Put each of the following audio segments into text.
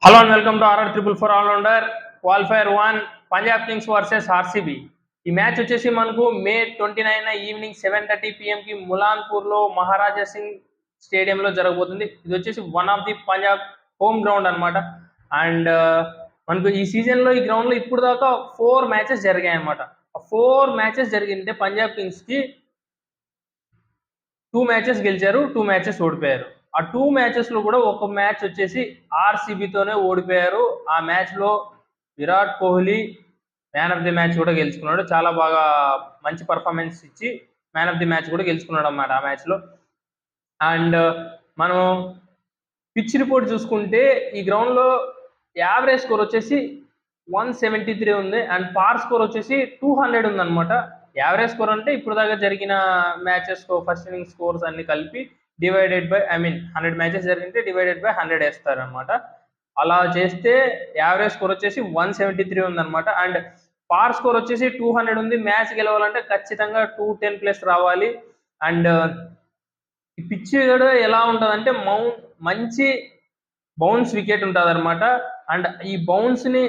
Hello and welcome to RR Triple Four All-Rounder Qualifier 1 Punjab Kings versus RCB. ఈ match వచ్చేసి మనకు మే 29 evening 7:30 PM కి ములాన్పూర్లో మహారాజా సింగ్ స్టేడియంలో జరగబోతుంది. ఇది వచ్చేసి one of the Punjab home ground అనమాట. అండ్ మనకు ఈ సీజన్లో ఈ గ్రౌండ్లో ఇప్పుడు దాకా 4 మ్యాచెస్ జరిగాయి అనమాట. 4 మ్యాచెస్ జరిగింటే పంజాబ్ కింగ్స్కి 2 మ్యాచెస్ గెలిచారు, 2 మ్యాచెస్ ఓడిపోయారు. ఆ 2 మ్యాచెస్లో కూడా ఒక మ్యాచ్ వచ్చేసి ఆర్సీబీతోనే ఓడిపోయారు. ఆ మ్యాచ్లో Virat Kohli man of the match కూడా గెలుచుకున్నాడు. చాలా బాగా మంచి పర్ఫార్మెన్స్ ఇచ్చి మ్యాన్ ఆఫ్ ది మ్యాచ్ కూడా గెలుచుకున్నాడు అన్నమాట ఆ మ్యాచ్లో. అండ్ మనం పిచ్ రిపోర్ట్ చూసుకుంటే ఈ గ్రౌండ్లో యావరేజ్ స్కోర్ వచ్చేసి 173 ఉంది అండ్ పార్ స్కోర్ వచ్చేసి 200 ఉందన్నమాట. యావరేజ్ స్కోర్ అంటే ఇప్పుడు దాకా జరిగిన మ్యాచెస్ ఫస్ట్ ఇన్నింగ్ స్కోర్స్ అన్ని కలిపి డివైడెడ్ బై 100 మ్యాచెస్ జరిగితే డివైడెడ్ బై 100 వేస్తారనమాట. అలా చేస్తే యావరేజ్ స్కోర్ వచ్చేసి 173 ఉందన్నమాట. అండ్ పార్ స్కోర్ వచ్చేసి 200 ఉంది. మ్యాచ్ గెలవాలంటే ఖచ్చితంగా 210+ రావాలి. అండ్ ఈ పిచ్ కూడా ఎలా ఉంటుందంటే మంచి బౌన్స్ వికెట్ ఉంటుంది అనమాట. అండ్ ఈ బౌన్స్ని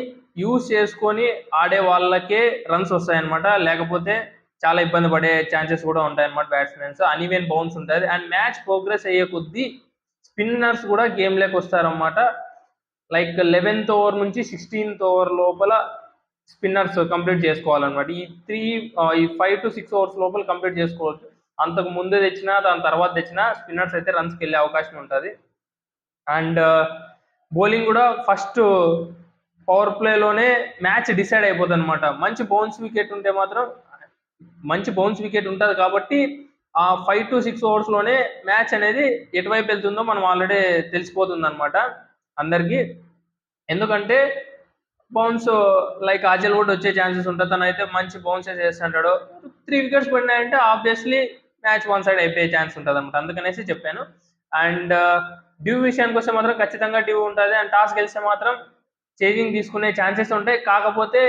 యూజ్ చేసుకొని ఆడే వాళ్ళకే రన్స్ వస్తాయన్నమాట. లేకపోతే చాలా ఇబ్బంది పడే ఛాన్సెస్ కూడా ఉంటాయన్నమాట బ్యాట్స్మెన్స్. అన్ఈవెన్ బౌన్స్ ఉంటుంది. అండ్ మ్యాచ్ ప్రోగ్రెస్ అయ్యే కొద్దీ స్పిన్నర్స్ కూడా గేమ్లోకి వస్తారన్నమాట. లైక్ 11th ఓవర్ నుంచి 16th ఓవర్ లోపల స్పిన్నర్స్ కంప్లీట్ చేసుకోవాలన్నమాట. ఈ 5 to 6 ఓవర్స్ లోపల కంప్లీట్ చేసుకోవచ్చు. అంతకు ముందే తెచ్చినా దాని తర్వాత తెచ్చినా స్పిన్నర్స్ అయితే రన్స్కి వెళ్ళే అవకాశం ఉంటుంది. అండ్ బౌలింగ్ కూడా ఫస్ట్ పవర్ ప్లేలోనే మ్యాచ్ డిసైడ్ అయిపోతుంది అనమాట. మంచి బౌన్స్ వికెట్ ఉంటే మాత్రం మంచి బౌన్స్ వికెట్ ఉంటుంది కాబట్టి ఆ 5 to 6 ఓవర్స్లోనే మ్యాచ్ అనేది ఎటువైపు వెళ్తుందో మనం ఆల్రెడీ తెలిసిపోతుంది అనమాట అందరికీ. ఎందుకంటే బౌన్స్ లైక్ అజల్ వుడ్ వచ్చే ఛాన్సెస్ ఉంటుంది. తనైతే మంచి బౌన్సెస్ చేస్తుంటాడు. 3 వికెట్స్ పడినాయంటే ఆబ్వియస్లీ మ్యాచ్ వన్ సైడ్ అయిపోయే ఛాన్స్ ఉంటుంది అనమాట. అందుకనేసి చెప్పాను. అండ్ డ్యూ విషయానికి వస్తే మాత్రం ఖచ్చితంగా డ్యూ ఉంటుంది. అండ్ టాస్ గెలిస్తే మాత్రం చేజింగ్ తీసుకునే ఛాన్సెస్ ఉంటాయి. కాకపోతే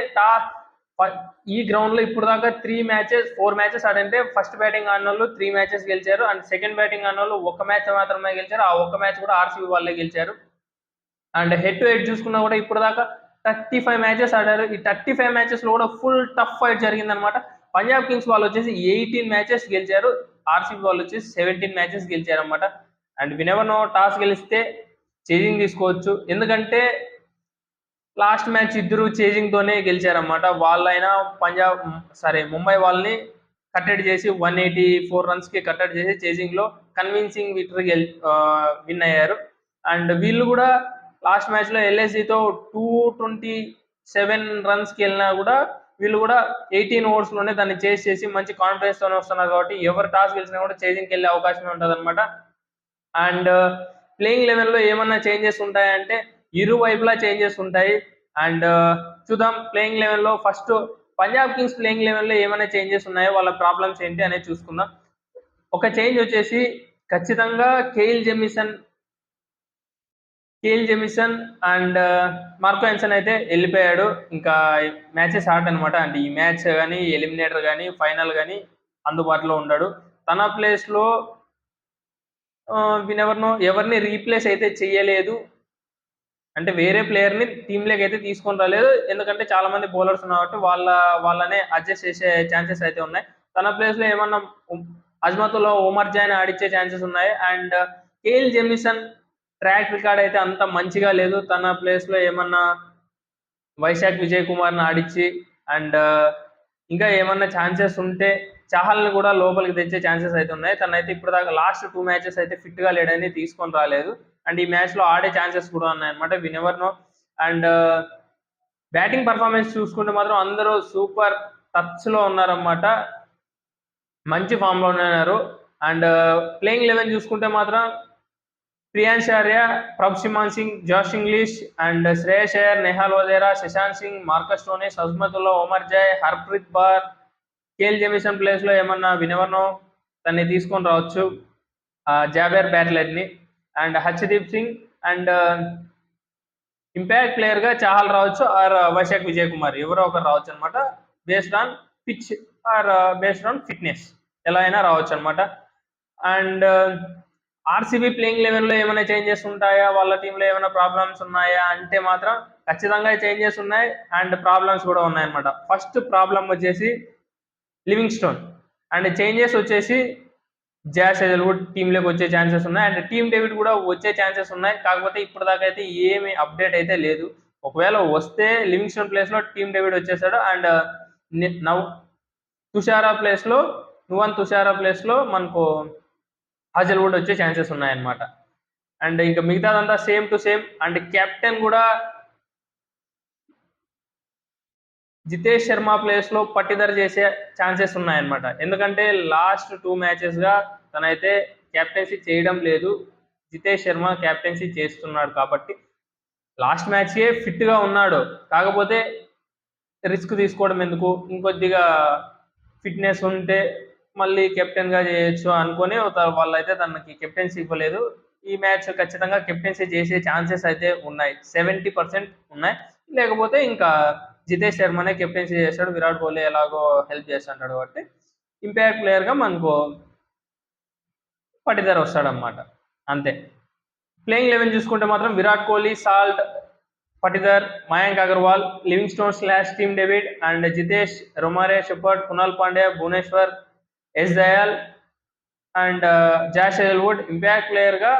ఈ గ్రౌండ్లో ఇప్పుడు దాకా 4 మ్యాచెస్ ఆడంటే ఫస్ట్ బ్యాటింగ్ ఆడిన వాళ్ళు 3 మ్యాచెస్ గెలిచారు. అండ్ సెకండ్ బ్యాటింగ్ ఆడిన వాళ్ళు 1 మ్యాచ్ మాత్రమే గెలిచారు. ఆ 1 మ్యాచ్ కూడా ఆర్సీబీ వాళ్ళే గెలిచారు. అండ్ హెడ్ టు హెడ్ చూసుకున్నా కూడా ఇప్పుడు దాకా 35 మ్యాచెస్ ఆడారు. ఈ 35 మ్యాచెస్లో కూడా ఫుల్ టఫ్ ఫైట్ జరిగిందనమాట. పంజాబ్ కింగ్స్ వాళ్ళు వచ్చేసి 18 మ్యాచెస్ గెలిచారు. ఆర్సీబీ వాళ్ళు వచ్చేసి 17 మ్యాచెస్ గెలిచారు అనమాట. అండ్ వినెవర్ నో టాస్ గెలిస్తే చేజింగ్ తీసుకోవచ్చు. ఎందుకంటే లాస్ట్ మ్యాచ్ ఇద్దరు చేజింగ్తోనే గెలిచారన్నమాట. వాళ్ళైనా ముంబై వాళ్ళని కట్టడి చేసి 184 రన్స్కి కట్టడి చేసి చేజింగ్లో కన్విన్సింగ్ విక్టరీ విన్ అయ్యారు. అండ్ వీళ్ళు కూడా లాస్ట్ మ్యాచ్లో ఎల్ఎస్జీతో 227 రన్స్కి వెళ్ళినా కూడా వీళ్ళు కూడా 18 ఓవర్స్లోనే దాన్ని చేజ్ చేసి మంచి కాన్ఫిడెన్స్తోనే వస్తున్నారు. కాబట్టి ఎవరు టాస్ గెలిచినా కూడా చేజింగ్కి వెళ్ళే అవకాశమే ఉంటుంది అనమాట. అండ్ ప్లేయింగ్ లెవెన్లో ఏమన్నా చేంజెస్ ఉంటాయంటే ఇరువైపులా చేంజెస్ ఉంటాయి. అండ్ చూద్దాం ప్లేయింగ్ లెవెన్లో ఫస్ట్ పంజాబ్ కింగ్స్ ప్లేయింగ్ లెవెన్లో ఏమైనా చేంజెస్ ఉన్నాయో, వాళ్ళ ప్రాబ్లమ్స్ ఏంటి అనేది చూసుకుందాం. ఒక చేంజ్ వచ్చేసి ఖచ్చితంగా కేఎల్ జెమిసన్ అండ్ మార్కో ఎన్సన్ అయితే వెళ్ళిపోయాడు. ఇంకా మ్యాచెస్ ఆడనమాట. అంటే ఈ మ్యాచ్ కానీ ఎలిమినేటర్ కానీ ఫైనల్ కానీ అందుబాటులో ఉన్నాడు. తన ప్లేస్లో ఎవరిని రీప్లేస్ అయితే చేయలేదు. అంటే వేరే ప్లేయర్ని టీంలోకి అయితే తీసుకొని రాలేదు. ఎందుకంటే చాలా మంది బౌలర్స్ ఉన్నారు కాబట్టి వాళ్ళనే అడ్జస్ట్ చేసే ఛాన్సెస్ అయితే ఉన్నాయి. తన ప్లేస్లో ఏమన్నా అజ్మతుల్లా ఒమర్ జాన్ ఆడిచ్చే ఛాన్సెస్ ఉన్నాయి. And KL Jamieson track record అయితే అంత మంచిగా లేదు. తన ప్లేస్లో ఏమన్నా వైశాఖ్ విజయ్ కుమార్ని ఆడిచ్చి అండ్ ఇంకా ఏమన్నా ఛాన్సెస్ ఉంటే చాహల్ని కూడా లోపలికి తెచ్చే ఛాన్సెస్ అయితే ఉన్నాయి. తనైతే ఇప్పుడు దాకా లాస్ట్ 2 మ్యాచెస్ అయితే ఫిట్గా లేడని తీసుకొని రాలేదు. అండ్ ఈ మ్యాచ్లో ఆడే ఛాన్సెస్ కూడా ఉన్నాయన్నమాట. Whenever no. And batting performance చూసుకుంటే మాత్రం అందరూ సూపర్ టచ్లో ఉన్నారన్నమాట. మంచి ఫామ్లో ఉన్నారు. అండ్ ప్లేయింగ్ 11 చూసుకుంటే మాత్రం Priyansh Arya, Prabh Singh, Josh Inglis and Shreyas Iyer, Nehal Wadhera, Shashank Singh, Marcus Stoinis, Azmatullah Omarzai, Harpreet Brar, Kyle Jamieson ప్లేస్లో ఏమన్నా వినెవర్నో తన్ని తీసుకొని రావచ్చు, జాబేర్ బ్యాట్లెట్ని. And Arshdeep Singh and impact ప్లేయర్గా చాహల్ రావచ్చు ఆర్ వైశాఖ్ విజయ్ కుమార్ ఎవరో ఒకరు రావచ్చు అనమాట. Based on pitch or based on fitness ఎలా అయినా రావచ్చు అనమాట. అండ్ ఆర్సీబీ ప్లేయింగ్ లెవెన్లో ఏమైనా చేంజెస్ ఉంటాయా, వాళ్ళ టీంలో ఏమైనా ప్రాబ్లమ్స్ ఉన్నాయా అంటే మాత్రం ఖచ్చితంగా చేంజెస్ ఉన్నాయి అండ్ ప్రాబ్లమ్స్ కూడా ఉన్నాయన్నమాట. ఫస్ట్ ప్రాబ్లం వచ్చేసి లివింగ్ స్టోన్ అండ్ చేంజెస్ వచ్చేసి జాష్ హెజల్వుడ్ టీంలోకి వచ్చే ఛాన్సెస్ ఉన్నాయి అండ్ టీమ్ డేవిడ్ కూడా వచ్చే ఛాన్సెస్ ఉన్నాయి. కాకపోతే ఇప్పటిదాకా అయితే ఏమి అప్డేట్ అయితే లేదు. ఒకవేళ వస్తే లివింగ్ స్టోన్ ప్లేస్లో టీమ్ డేవిడ్ వచ్చేసాడు అండ్ నవ్ తుషారా ప్లేస్లో నువన్ తుషారా ప్లేస్లో మనకు హజల్వుడ్ వచ్చే ఛాన్సెస్ ఉన్నాయన్నమాట. అండ్ ఇంకా మిగతాదంతా same to same and captain కూడా జితేష్ శర్మ ప్లేస్లో పట్టిదర్ చేసే ఛాన్సెస్ ఉన్నాయన్నమాట. ఎందుకంటే లాస్ట్ 2 మ్యాచెస్గా తనైతే కెప్టెన్సీ చేయడం లేదు. జితేష్ శర్మ కెప్టెన్సీ చేస్తున్నాడు కాబట్టి లాస్ట్ మ్యాచ్కే ఫిట్గా ఉన్నాడు. కాకపోతే రిస్క్ తీసుకోవడం ఎందుకు, ఇంకొద్దిగా ఫిట్నెస్ ఉంటే మళ్ళీ కెప్టెన్గా చేయొచ్చు అనుకొని వాళ్ళైతే తనకి కెప్టెన్సీ ఇవ్వలేదు. ఈ మ్యాచ్ ఖచ్చితంగా కెప్టెన్సీ చేసే ఛాన్సెస్ అయితే ఉన్నాయి, 70% ఉన్నాయి. లేకపోతే ఇంకా జితేష్ శర్మనే కెప్టెన్సీ చేస్తాడు, విరాట్ కోహ్లీ ఎలాగో హెల్ప్ చేస్తుంటాడు కాబట్టి ఇంపాక్ట్ ప్లేయర్గా మనకు పటిదార్ వస్తాడనమాట. అంతే. ప్లేయింగ్ 11 చూసుకుంటే మాత్రం Virat Kohli, Salt, Patidar, Mayank Agarwal, Livingstone / Tim David and Jitesh, Romario, Shepherd, Krunal Pandya, Bhuvneshwar, S Dayal and Josh Hazlewood. Impact ప్లేయర్గా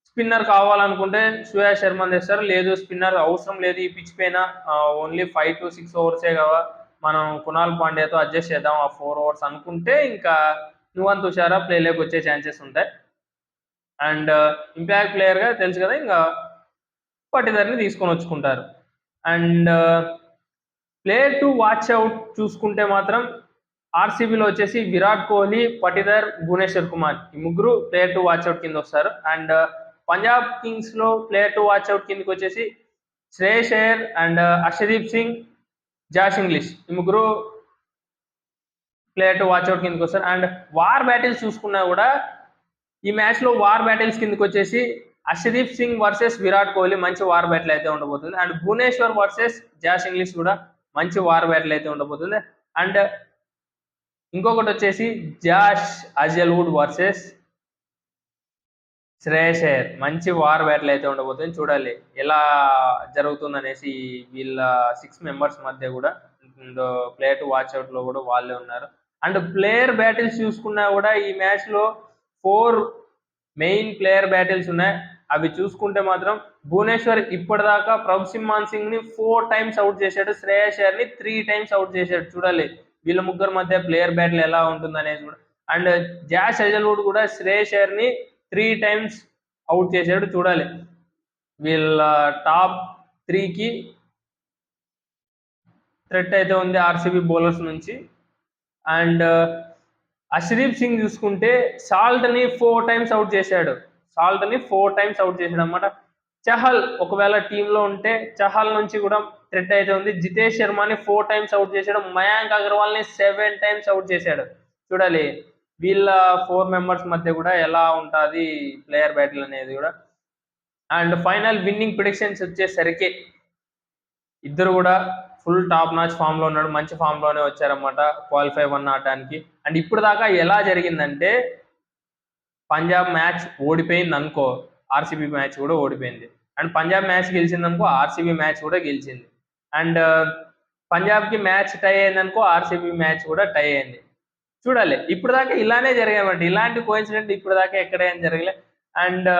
స్పిన్నర్ కావాలనుకుంటే సుయాష్ శర్మని తెస్తారు. లేదు స్పిన్నర్ అవసరం లేదు ఈ పిచ్ పైన, ఓన్లీ 5 to 6 ఓవర్సే కదా, మనం కునాల్ పాండ్యాతో అడ్జస్ట్ చేద్దాం ఆ 4 ఓవర్స్ అనుకుంటే ఇంకా నువన్ తుషారా ప్లేలోకి వచ్చే ఛాన్సెస్ ఉంటాయి. అండ్ ఇంపాక్ట్ ప్లేయర్గా తెలుసు కదా ఇంకా పట్టిదారిని తీసుకొని వచ్చుకుంటారు. And player to watch out చూసుకుంటే మాత్రం ఆర్సీబీలో వచ్చేసి విరాట్ కోహ్లీ, పటిదార్, భువనేశ్వర్ కుమార్ ఈ ముగ్గురు ప్లేయర్ టు వాచ్ అవుట్ కింద వస్తారు. అండ్ పంజాబ్ కింగ్స్లో ప్లేయర్ టు వాచ్ అవుట్ కిందకి వచ్చేసి Shreyas Iyer and Arshdeep Singh, Josh Inglis ఈ ముగ్గురు ప్లేయర్ టు వాచ్ అవుట్ కిందకి వస్తారు. అండ్ వార్ బ్యాటిల్స్ చూసుకున్నా కూడా ఈ మ్యాచ్లో వార్ బ్యాటిల్స్ కిందకి వచ్చేసి హర్షదీప్ సింగ్ వర్సెస్ విరాట్ కోహ్లీ మంచి వార్ బ్యాటిల్ అయితే ఉండబోతుంది. And Bhuvneshwar versus Josh Inglis కూడా మంచి వార్ బ్యాటిల్ అయితే ఉండబోతుంది. అండ్ ఇంకొకటి వచ్చేసి Josh Hazlewood versus Shreyas Iyer మంచి వార్ బ్యాటిల్ అయితే ఉండబోతుంది. చూడాలి ఎలా జరుగుతుందనేసి. వీళ్ళ 6 మెంబర్స్ మధ్య కూడా ప్లేయర్ టు వాచ్ అవుట్ లో కూడా వాళ్ళే ఉన్నారు. అండ్ ప్లేయర్ బ్యాటిల్స్ చూసుకున్నా కూడా ఈ మ్యాచ్ లో 4 మెయిన్ ప్లేయర్ బ్యాటిల్స్ ఉన్నాయి. అవి చూసుకుంటే మాత్రం భువనేశ్వర్ ఇప్పటిదాకా ప్రభ్ సిమ్మాన్ సింగ్ ని 4 times అవుట్ చేశాడు, శ్రేయస్ అయ్యర్ ని 3 times అవుట్ చేశాడు. చూడాలి వీళ్ళ ముగ్గురు మధ్య ప్లేయర్ బ్యాటిల్ ఎలా ఉంటుంది అనేది కూడా. అండ్ జాష్ హజల్వుడ్ కూడా శ్రేయస్ అయ్యర్ ని 3 times అవుట్ చేశాడు. చూడాలి వీళ్ళ టాప్ 3కి థ్రెట్ అయితే ఉంది ఆర్సీబీ బౌలర్స్ నుంచి. అండ్ హర్షదీప్ సింగ్ చూసుకుంటే సాల్ట్ని 4 times అవుట్ చేశాడు. సాల్ట్ని 4 times అవుట్ చేశాడు అనమాట. చహల్ ఒకవేళ టీంలో ఉంటే చహల్ నుంచి కూడా థ్రెట్ అయితే ఉంది. జితేష్ శర్మని 4 times అవుట్ చేశాడు. మయాంక్ అగర్వాల్ని 7 times అవుట్ చేశాడు. చూడాలి వీళ్ళ 4 మెంబర్స్ మధ్య కూడా ఎలా ఉంటుంది ప్లేయర్ బ్యాటిల్ అనేది కూడా. అండ్ ఫైనల్ విన్నింగ్ ప్రిడిక్షన్స్ వచ్చేసరికి ఇద్దరు కూడా ఫుల్ టాప్ నాచ్ ఫామ్లో ఉన్నాడు, మంచి ఫామ్లోనే వచ్చారన్నమాట క్వాలిఫై 1 ఆడటానికి. అండ్ ఇప్పుడు దాకా ఎలా జరిగిందంటే పంజాబ్ మ్యాచ్ ఓడిపోయింది అనుకో, ఆర్సీబీ మ్యాచ్ కూడా ఓడిపోయింది. అండ్ పంజాబ్ మ్యాచ్ గెలిచింది అనుకో, ఆర్సీబీ మ్యాచ్ కూడా గెలిచింది. అండ్ పంజాబ్కి మ్యాచ్ టై అయింది అనుకో, ఆర్సీబీ మ్యాచ్ కూడా టై అయింది. చూడాలి ఇప్పుడు దాకా ఇలానే జరిగామండి, ఇలాంటి కోఇన్సిడెంట్ ఇప్పుడు దాకా ఎక్కడేం జరగలే. అండ్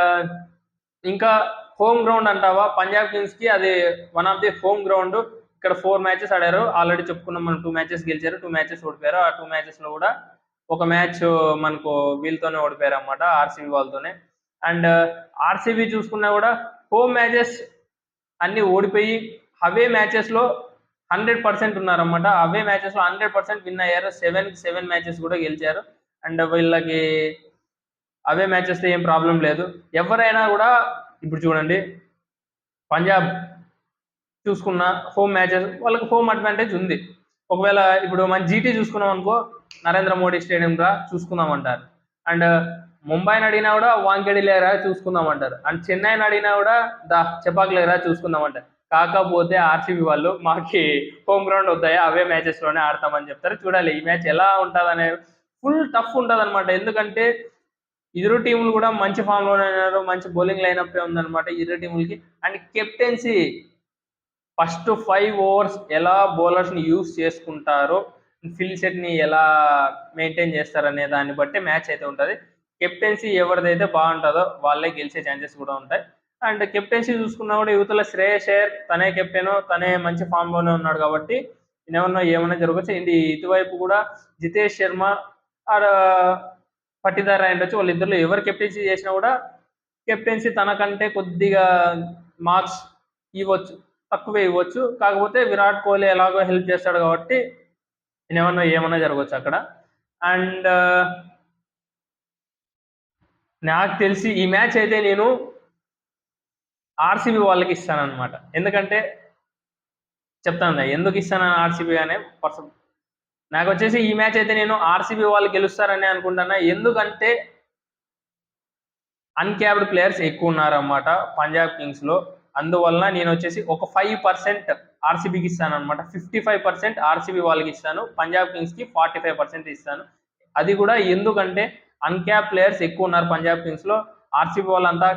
ఇంకా హోమ్ గ్రౌండ్ అంటావా, పంజాబ్ కింగ్స్ కి అది one of the home ground. ఇక్కడ 4 matches ఆడారు, ఆల్రెడీ చెప్పుకున్నాం మనం. 2 matches గెలిచారు, 2 matches ఓడిపోయారు. ఆ 2 matches లో కూడా ఒక మ్యాచ్ మనకు వీళ్ళతోనే ఓడిపోయారు అన్నమాట, ఆర్సీబీ వాళ్ళతోనే. అండ్ ఆర్సీబీ చూసుకున్నా కూడా హోమ్ మ్యాచెస్ అన్ని ఓడిపోయి అవే మ్యాచెస్ లో 100% ఉన్నారన్నమాట. అవే మ్యాచెస్ లో 100% విన్ అయ్యారు. 7 matches కూడా గెలిచారు. అండ్ వీళ్ళకి అవే మ్యాచెస్ ఏం ప్రాబ్లం లేదు. ఎవరైనా కూడా ఇప్పుడు చూడండి పంజాబ్ చూసుకున్న హోమ్ మ్యాచెస్ వాళ్ళకి హోమ్ అడ్వాంటేజ్ ఉంది. ఒకవేళ ఇప్పుడు మన జీటీ చూసుకున్నాం అనుకో, నరేంద్ర మోడీ స్టేడియం రా చూసుకుందాం అంటారు. అండ్ ముంబైని అడిగినా కూడా వాంకెడి లేరా చూసుకుందాం అంటారు. అండ్ చెన్నైని అడిగినా కూడా చెపాక్ లేరా చూసుకుందాం అంటారు. కాకపోతే ఆర్సీబీ వాళ్ళు మాకి హోమ్ గ్రౌండ్ వద్దాయా, అవే మ్యాచెస్ లోనే ఆడతామని చెప్తారు. చూడాలి ఈ మ్యాచ్ ఎలా ఉంటుంది అనేది. ఫుల్ టఫ్ ఉంటుంది అనమాట. ఎందుకంటే ఇరు టీములు కూడా మంచి ఫామ్ లోనే ఉన్నారు, మంచి బౌలింగ్ లైనప్ ఉందన్నమాట ఇరు టీములకి. అండ్ కెప్టెన్సీ ఫస్ట్ 5 ఓవర్స్ ఎలా బౌలర్స్ ని యూస్ చేసుకుంటారో, ఫిల్ సెట్ ని ఎలా మెయింటైన్ చేస్తారనే దాన్ని బట్టి మ్యాచ్ అయితే ఉంటుంది. కెప్టెన్సీ ఎవరిదైతే బాగుంటుందో వాళ్ళే గెలిచే ఛాన్సెస్ కూడా ఉంటాయి. అండ్ కెప్టెన్సీ చూసుకున్నా కూడా యువతల శ్రేయస్ అయ్యర్ తనే కెప్టెన్, తనే మంచి ఫామ్ లోనే ఉన్నాడు కాబట్టి ఏమన్నా జరగచ్చు. ఇటువైపు కూడా జితేష్ శర్మ ఆర్ పట్టిదార్ అయ్యుండొచ్చు. వాళ్ళిద్దరిలో ఎవరు కెప్టెన్సీ చేసినా కూడా కెప్టెన్సీ తనకంటే కొద్దిగా మార్క్స్ ఇవ్వచ్చు, తక్కువే ఇవ్వచ్చు. కాకపోతే విరాట్ కోహ్లీ ఎలాగో హెల్ప్ చేస్తాడు కాబట్టి ఏమన్నా జరగవచ్చు అక్కడ. అండ్ నాకు తెలిసి ఈ మ్యాచ్ అయితే నేను ఆర్సీబీ వాళ్ళకి ఇస్తానన్నమాట. ఎందుకంటే చెప్తాను ఎందుకు ఇస్తాను ఆర్సీబీ అనే పర్సన్. నాకు వచ్చేసి ఈ మ్యాచ్ అయితే నేను ఆర్సీబీ వాళ్ళు గెలుస్తారని అనుకుంటున్నా. ఎందుకంటే అన్క్యాప్డ్ ప్లేయర్స్ ఎక్కువ ఉన్నారన్నమాట పంజాబ్ కింగ్స్ లో. అందువలన నేను వచ్చేసి ఒక 5% ఆర్సీబీకి ఇస్తాను అనమాట. 55% ఆర్సీబీ వాళ్ళకి ఇస్తాను, పంజాబ్ కింగ్స్ కి 45% ఇస్తాను. అది కూడా ఎందుకంటే అన్క్యాప్ ప్లేయర్స్ ఎక్కువ ఉన్నారు పంజాబ్ కింగ్స్ లో. ఆర్సీబీ వాళ్ళంతా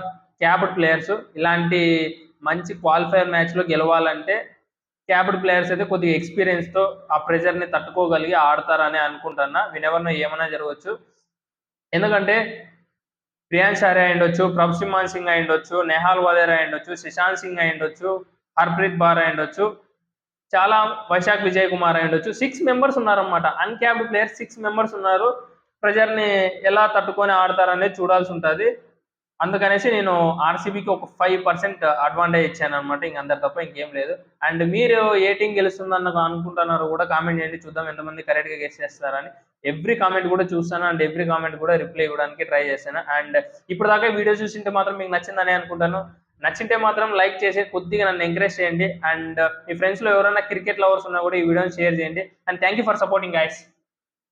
క్యాప్డ్ ప్లేయర్స్. ఇలాంటి మంచి క్వాలిఫైర్ మ్యాచ్ లో గెలవాలంటే క్యాప్డ్ ప్లేయర్స్ అయితే కొద్దిగా ఎక్స్పీరియన్స్ తో ఆ ప్రెజర్ ని తట్టుకోగలిగి ఆడతారని అనుకుంటున్నా. ఏమన్నా జరగవచ్చు. ఎందుకంటే ప్రియాంశ్ ఆర్య అయ్యుండొచ్చు, ప్రభ్ సింగ్ అయ్యుండొచ్చు, నెహాల్ వదేరా అయ్యుండొచ్చు, శశాంత్ సింగ్ అయ్యుండొచ్చు, హర్ప్రీత్ బార్ అయ్యుండొచ్చు, చాలా వైశాఖ్ విజయ్ కుమార్ అయ్యుండొచ్చు. 6 మెంబర్స్ ఉన్నారన్నమాట. అన్క్యాప్డ్ ప్లేయర్స్ 6 మెంబర్స్ ఉన్నారు. ప్రెజర్ ని ఎలా తట్టుకొని ఆడతారనేది చూడాల్సి ఉంటుంది. అందుకనేసి నేను ఆర్సీబీకి ఒక 5% అడ్వాంటేజ్ ఇచ్చాను అనమాట. అందరు తప్ప ఇంకేం లేదు. అండ్ మీరు ఏ టీం గెలుస్తుందని అనుకుంటున్నారో కూడా కామెంట్ చేయండి, చూద్దాం ఎంతమంది కరెక్ట్ గా గెస్ చేస్తారని. ఎవ్రీ కామెంట్ కూడా చూస్తాను అండ్ ఎవ్రీ కామెంట్ కూడా రిప్లై ఇవ్వడానికి ట్రై చేస్తాను. అండ్ ఇప్పుడు దాకా వీడియో చూసింటే మాత్రం మీకు నచ్చిందని అనుకుంటాను. నచ్చింటే మాత్రం లైక్ చేసి కొద్దిగా నన్ను ఎంకరేజ్ చేయండి. అండ్ మీ ఫ్రెండ్స్ లో ఎవరైనా క్రికెట్ లవర్స్ ఉన్నా కూడా ఈ వీడియోని షేర్ చేయండి. And thank you for supporting guys.